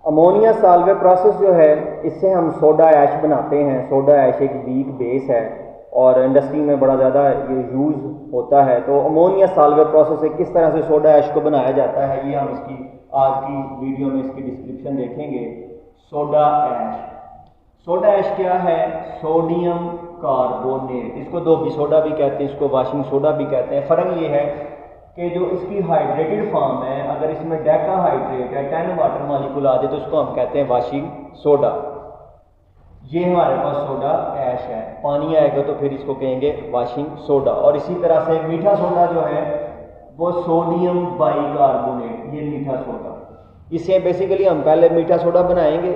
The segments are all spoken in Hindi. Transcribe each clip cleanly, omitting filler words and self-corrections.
अमोनिया सॉल्वे प्रोसेस जो है, इससे हम सोडा ऐश बनाते हैं। सोडा ऐश एक वीक बेस है और इंडस्ट्री में बड़ा ज़्यादा ये यूज़ होता है। तो अमोनिया सॉल्वे प्रोसेस से किस तरह से सोडा ऐश को बनाया जाता है, ये हम इसकी आज की वीडियो में इसकी डिस्क्रिप्शन देखेंगे। सोडा ऐश क्या है? सोडियम कार्बोनेट, इसको धोबी सोडा भी कहते हैं, इसको वाशिंग सोडा भी कहते हैं। फ़र्क ये है कि जो इसकी हाइड्रेटेड फॉर्म है, अगर इसमें डेका हाइड्रेट है, 10 वाटर मॉलिक्यूल आ जाए तो उसको हम कहते हैं वाशिंग सोडा। ये हमारे पास सोडा ऐश है। पानी आएगा तो फिर इसको कहेंगे वाशिंग सोडा। और इसी तरह से मीठा सोडा जो है वो सोडियम बाइकार्बोनेट, ये मीठा सोडा। इसे बेसिकली हम पहले मीठा सोडा बनाएंगे,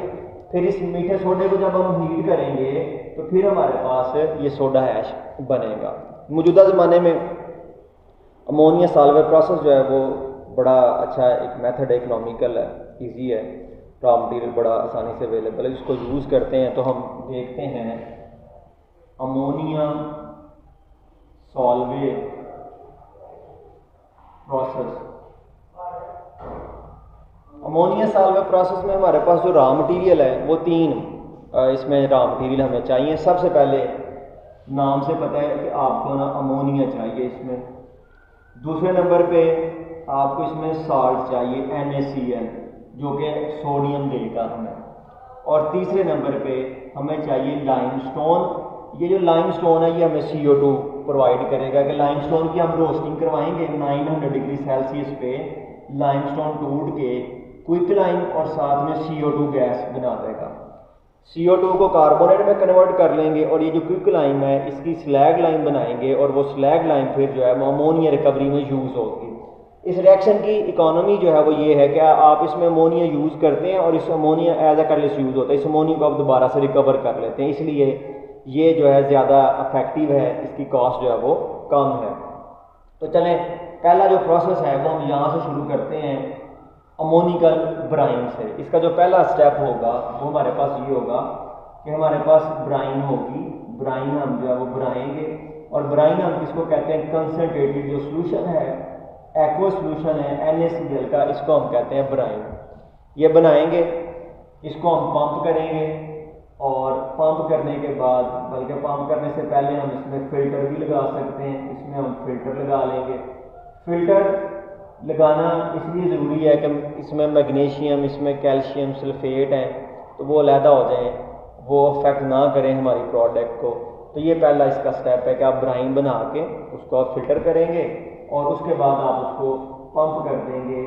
फिर इस मीठे सोडे को जब हम हीट करेंगे तो फिर हमारे पास ये सोडा ऐश बनेगा। मौजूदा ज़माने में अमोनिया सॉल्वे प्रोसेस जो है वो बड़ा अच्छा एक मेथड है, इकोनॉमिकल है, ईजी है, रॉ मटीरियल बड़ा आसानी से अवेलेबल है, इसको यूज़ करते हैं। तो हम देखते हैं ammonia Solvay process. Ammonia Solvay process में हमारे पास जो रॉ मटीरियल है वो तीन इसमें रॉ मटीरियल हमें चाहिए। सबसे पहले नाम से पता है कि आपको ना अमोनिया चाहिए इसमें। दूसरे नंबर पे आपको इसमें साल्ट चाहिए, NaCl, जो कि सोडियम देगा हमें। और तीसरे नंबर पे हमें चाहिए लाइमस्टोन। ये जो लाइमस्टोन है ये हमें CO2 प्रोवाइड करेगा कि लाइमस्टोन की हम रोस्टिंग करवाएंगे 900 डिग्री सेल्सियस पे। लाइमस्टोन टूट के क्विकलाइन और साथ में CO2 गैस बना देगा। CO2 को कार्बोनेट में कन्वर्ट कर लेंगे और ये जो क्विकलाइन है इसकी स्लैग लाइन बनाएंगे और वो स्लैग लाइन फिर जो है अमोनिया रिकवरी में यूज़ होगी। इस रिएक्शन की इकोनॉमी जो है वो ये है कि आप इसमें अमोनिया यूज़ करते हैं और इस ammonia as a catalyst use होता है। इस अमोनिया को आप दोबारा से रिकवर कर लेते हैं, इसलिए ये जो है ज़्यादा इफेक्टिव है, इसकी कॉस्ट जो है वो कम है। तो चलें, पहला जो प्रोसेस है वो हम यहाँ से शुरू करते हैं अमोनिकल ब्राइन से। इसका जो पहला स्टेप होगा वो हमारे पास ये होगा कि हमारे पास ब्राइन होगी। ब्राइन हम जो है वो बनाएंगे और ब्राइन हम किसको कहते हैं? कंसनट्रेटेड जो सोल्यूशन है, एक्वा सोल्यूशन है NaCl का, इसको हम कहते हैं ब्राइन। ये बनाएंगे, इसको हम पंप करेंगे और पंप करने के बाद, बल्कि पंप करने से पहले हम इसमें फ़िल्टर भी लगा सकते हैं। इसमें हम फ़िल्टर लगा लेंगे। फ़िल्टर लगाना इसलिए ज़रूरी है कि इसमें मैग्नीशियम, इसमें कैल्शियम सल्फेट है, तो वो अलहदा हो जाए, वो अफेक्ट ना करें हमारी प्रोडक्ट को। तो ये पहला इसका स्टेप है कि आप ब्राइन बना के उसको आप फिल्टर करेंगे और उसके बाद आप उसको पंप कर देंगे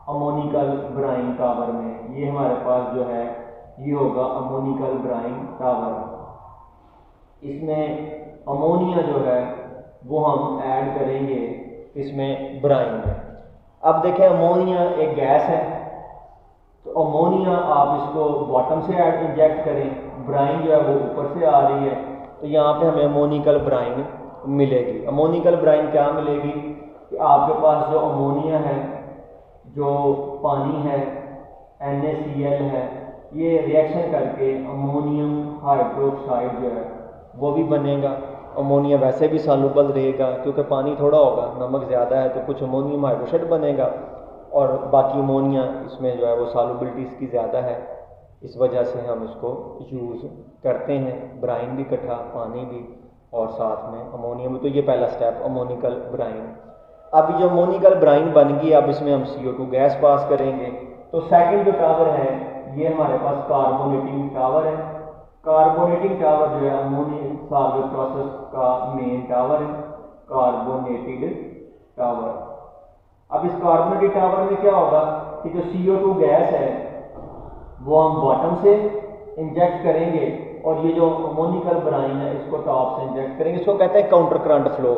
अमोनिकल ब्राइन टावर में। ये हमारे पास जो है ये होगा अमोनिकल ब्राइन टावर। इसमें अमोनिया जो है वो हम ऐड करेंगे इसमें ब्राइन में। अब देखें, अमोनिया एक गैस है, तो अमोनिया आप इसको बॉटम से इंजेक्ट करें, ब्राइन जो है वो ऊपर से आ रही है, तो यहाँ पे हमें अमोनिकल ब्राइन मिलेगी। अमोनिकल ब्राइन क्या मिलेगी कि आपके पास जो अमोनिया है, जो पानी है, NaCl है, ये रिएक्शन करके अमोनियम हाइड्रोक्साइड जो है वो भी बनेगा। अमोनिया वैसे भी सॉल्युबल रहेगा क्योंकि पानी थोड़ा होगा, नमक ज़्यादा है, तो कुछ अमोनियम हाइड्रोक्साइड बनेगा और बाकी अमोनिया इसमें जो है वो सॉल्युबिलिटी इसकी ज़्यादा है। इस वजह से हम इसको यूज़ करते हैं, ब्राइन भी इकट्ठा, पानी भी और साथ में अमोनिया भी। तो ये पहला स्टेप अमोनिकल ब्राइन। अब जो अमोनिकल ब्राइन बन गई, अब इसमें हम CO2 गैस पास करेंगे। तो सेकंड जो टावर है ये हमारे पास कार्बोनेटिंग टावर है। कार्बोनेटिंग टावर जो है अमोनिया सॉल्वे प्रोसेस का मेन टावर है, कार्बोनेटेड टावर। अब इस कार्बोनेटेड टावर में क्या होगा कि जो CO2 गैस है वो हम बॉटम से इंजेक्ट करेंगे और ये जो अमोनिकल ब्राइन है इसको टॉप से इंजेक्ट करेंगे। इसको कहते हैं counter current flow.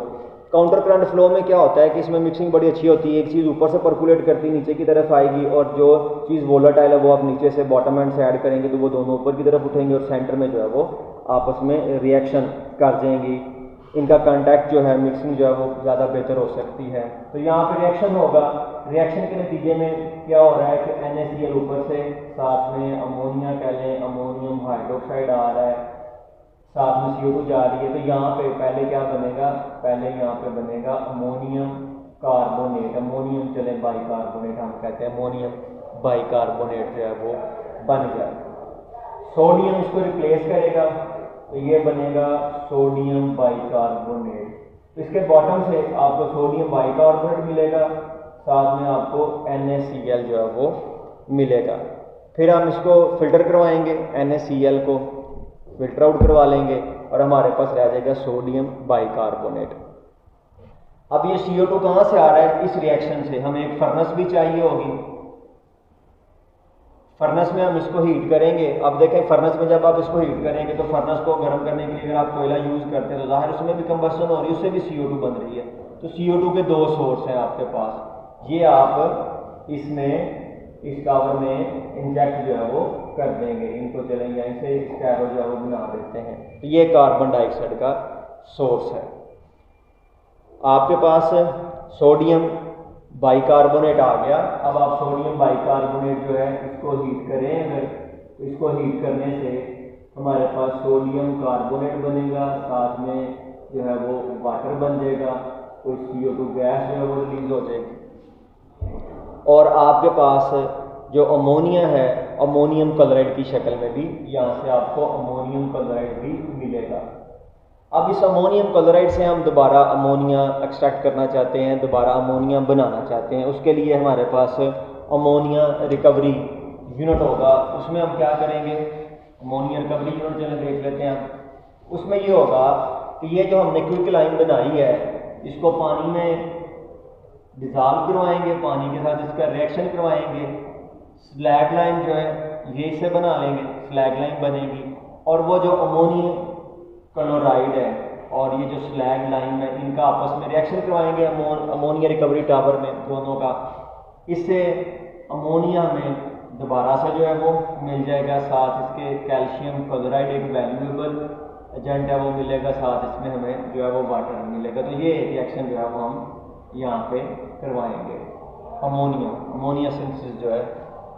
Counter current flow में क्या होता है कि इसमें मिक्सिंग बड़ी अच्छी होती है, एक चीज़ ऊपर से परकुलेट करती है, नीचे की तरफ आएगी, और जो चीज़ वोलाटाइल है वो आप नीचे से बॉटम एंड से ऐड करेंगे तो वो दोनों ऊपर की तरफ उठेंगे और सेंटर में जो है वो आपस में रिएक्शन कर जाएंगी। इनका कांटेक्ट जो है, मिक्सिंग जो है वो ज़्यादा बेहतर हो सकती है। तो यहाँ पे रिएक्शन होगा। रिएक्शन के नतीजे में क्या हो रहा है कि NaCl ऊपर से, साथ में अमोनिया कह लें, अमोनियम हाइड्रोक्साइड आ रहा है, साथ में CO2 जा रही है। तो यहाँ पे पहले क्या बनेगा? पहले यहाँ पे बनेगा अमोनियम कार्बोनेट। अमोनियम चले बाइकार्बोनेट हम कहते हैं, अमोनियम बाइकार्बोनेट जो है वो बन गया। सोडियम इसको रिप्लेस करेगा तो ये बनेगा सोडियम बाइकार्बोनेट। तो इसके बॉटम से आपको सोडियम बाइकार्बोनेट मिलेगा, साथ में आपको NaCl जो है वो मिलेगा। फिर हम इसको फिल्टर करवाएंगे, NaCl को फिल्टर आउट करवा लेंगे और हमारे पास रह जाएगा सोडियम बाइकार्बोनेट। अब ये CO2 कहाँ से आ रहा है? इस रिएक्शन से। हमें एक फर्नेस भी चाहिए होगी, फर्नेस में हम इसको हीट करेंगे। अब देखें फर्नेस में जब आप इसको हीट करेंगे तो फर्नेस को गर्म करने के लिए अगर आप कोयला यूज़ करते हैं तो जाहिर उसमें भी कंबस्शन हो रही है, उससे भी CO2 बन रही है। तो CO2 के दो सोर्स हैं आपके पास, ये आप इसमें इस कवर में इंजेक्ट जो है वो कर देंगे। इनको चलें यहीं से स्कैरो जो है वो बना देते हैं। तो ये कार्बन डाइऑक्साइड का सोर्स है। आपके पास सोडियम बाइकार्बोनेट आ गया। अब आप सोडियम बाइकार्बोनेट जो है इसको हीट करें, अगर इसको हीट करने से हमारे पास सोडियम कार्बोनेट बनेगा, साथ में जो है वो वाटर बन जाएगा, कोई CO2 गैस जो है वो रिलीज हो जाएगी और आपके पास जो अमोनिया है अमोनियम क्लोराइड की शक्ल में भी यहाँ से आपको अमोनियम क्लोराइड भी मिलेगा। अब इस अमोनियम क्लोराइड से हम दोबारा अमोनिया एक्सट्रैक्ट करना चाहते हैं, दोबारा अमोनिया बनाना चाहते हैं। उसके लिए हमारे पास अमोनिया रिकवरी यूनिट होगा। उसमें हम क्या करेंगे, अमोनिया रिकवरी यूनिट चलो देख लेते हैं। उसमें ये होगा कि ये जो हमने क्विकलाइन बनाई है इसको पानी में डिज़ोल्व करवाएंगे, पानी के साथ इसका रिएक्शन करवाएंगे। स्लैग लाइन जो है ये इसे बना लेंगे, स्लैग लाइन बनेगी। और वो जो अमोनियम क्लोराइड है और ये जो स्लैग लाइन है इनका आपस में रिएक्शन करवाएंगे अमोनिया रिकवरी टावर में दोनों का। इससे अमोनिया हमें दोबारा से जो है वो मिल जाएगा, साथ इसके कैल्शियम क्लोराइड एक वैल्यूएबल एजेंट है वो मिलेगा, साथ इसमें हमें जो है वो वाटर मिलेगा। तो ये रिएक्शन जो है वो हम यहाँ पे करवाएंगे। अमोनिया सिंथेसिस जो है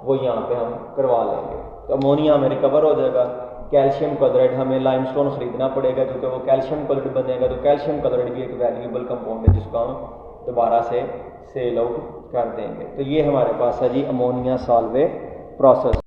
वो यहाँ पे हम करवा लेंगे। तो अमोनिया हमें रिकवर हो जाएगा। कैल्शियम क्लोराइड हमें लाइमस्टोन खरीदना पड़ेगा क्योंकि वो कैल्शियम क्लोराइड बनेगा। तो कैल्शियम क्लोराइड भी एक वैल्यूएबल कंपाउंड है जिसको हम दोबारा से सेल आउट कर देंगे। तो ये हमारे पास है जी अमोनिया सॉल्वे प्रोसेस।